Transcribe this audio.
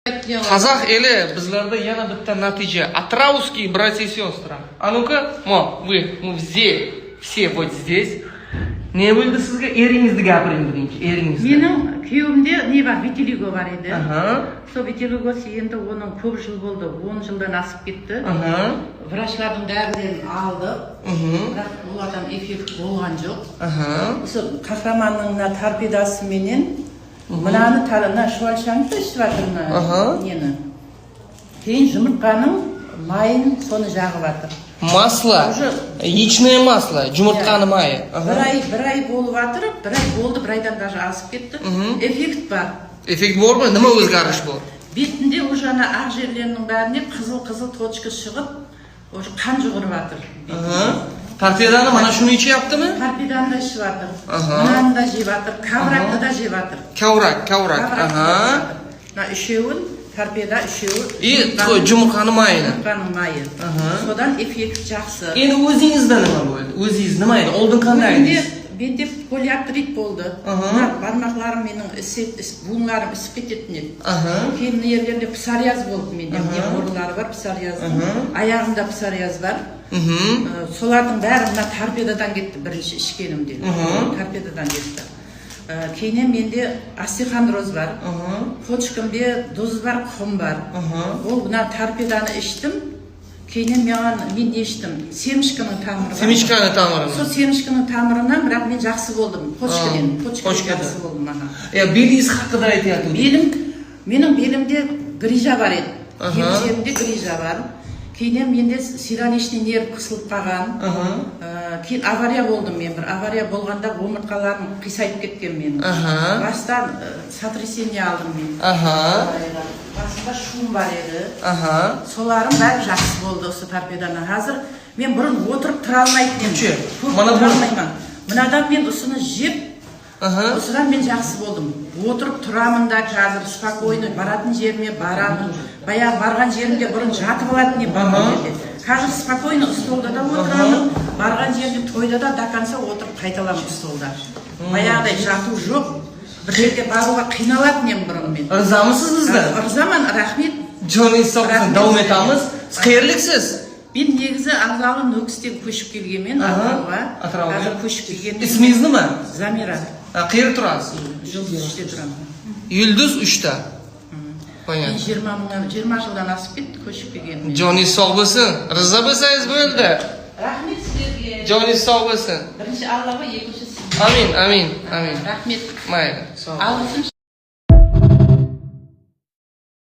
Қазақ елі bizlarda yana bitta natija. Атраусские братья и сестры. А ну-ка, вы все вот здесь. Не bo'ldi sizga? Eringizni gapiring birinchi, eringizni. Mening kuyovimda ne бар, vitiligo бар edi. Сол vitiligosi endi оның көп жыл болды, 10 жылдан асып кетті. Врачлардың дәрілерін алды. Бірақ олардан эффект болған жоқ. Осы қахраманның мына торпедасыменен мынаны тарына шуалшаңды ішіп жатыр мына нені. Кейін жұмыртқаның майын соны жағып жатыр. Масло, яичное масло, жұмыртқаның майы. Bir ay болып жатыр, bir ай болды, bir айдан даже асып кетті. Эффект бар. Эффект бар ма? Nima o'zgarish bor? Бетінде уже ана ақ жерлерінің бәріне қызыл точка шығып, уже қан жүгіріп жатыр. Торпеданы mana shuni ichyaptimi? Торпеданы да ішіп жатыр. Мынаны да жеп жатыр, кавракты да жеп жатыр. Kavrak. Мына үшеуін, торпеда үшеуі. И жұмыртқаның майы. Жұмыртқаның майы. Содан эффект жақсы. Endi o'zingizda nima bo'ldi? O'zingiz nima edi? Oldin qanday edingiz? Менде полиартрит болды. Бармақларым менің буынларым ісіп кететін еді. Кейін мына жерлерде псориаз болды менде. Мұрылары бар, псориаз. Аяғымда псориаз бар. Солардың бәрі мына торпедадан кетті бірінші ішкенімде. Торпедадан кетті. Кейіннен менде остеохондроз бар. Почкамде доз бар, құм бар. Ол мына торпеданы іштім. Кейінен мен не іштім? Семішканың тамыры. Семішканың тамыры. Сол семішканың тамырынан, бірақ мен жақсы болдым. Почкадан жақсы болдым аға. Беліңіз хақында айтады. Менің белімде грижа бар еді. Жерімде грижа бар. Кейінен менде сираничный нерв қысылып қалған. Кейін авария болдым мен. Бір авария болғанда омыртқаларым қисайып кеткен менің. Бастан сотрясение алдым мен. Басында шум бар еді. Соларым бәрі жақсы болды осы торпеданы. Қазір мен бұрын отырып тұра алмайтын едім. Тұра алмаймын. Мынадан мен осыны жеп, осыдан мен жақсы болдым. Отырып тұрамын да қазір спокойно баратын жеріме барамын. Баяғы барған жерімде бұрын жатып алатын едім барған жерде. Қазір спокойно столда да отырамын. Барған жерде тойда да до конца отырып қайталамын столда. Баяғыдай жату жоқ. Bir жерге баруға қиналатын ем бұрын мен. Ырзамысыз бізді? Ырзамын, рахмет. Johnny Sox'ын дауым етамыз. Қайырлықсыз? Мен негізі Ағзалы Нөкістен көшіп келгенмен Атырауға. Қазір көшіп келгенмен. Исміңіз нема? Замира. Қайыр тұрасыз? Жұлдыз 3-те тұрамын. Yulduz 3-та. Мен 20 жылдан асып кетті көшіп келгенмен. Johnny sog' bo'lsin. Rizza bo'lsangiz bo'ldi. Рахмет сіздерге. Johnny sog' bo'lsin. Бірінші Аллаға, екінші сізге. Amin. Рахмет. Mayli. Алғысым